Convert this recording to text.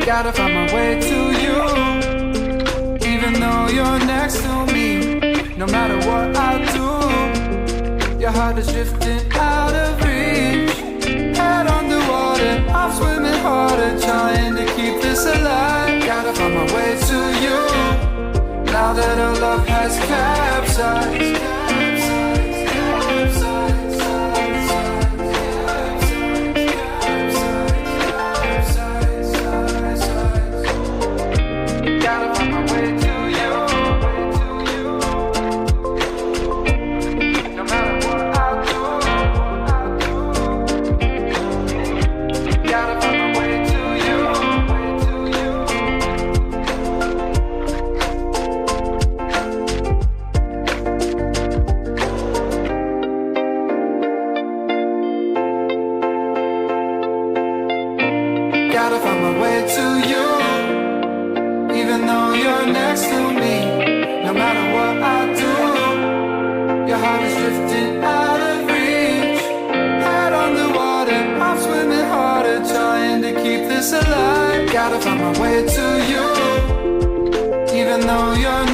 Gotta find my way to you, even though you're next to me. No matter what I do, your heart is drifting out of reach. Head underwater, I'm swimming harder, trying to keep this alive. Gotta find my way to you, now that our love has capsized. Gotta find my way to you, even though you're next to me. No matter what I do, your heart is drifting out of reach. Head on the water, I'm swimming harder, trying to keep this alive. Gotta find my way to you, even though you're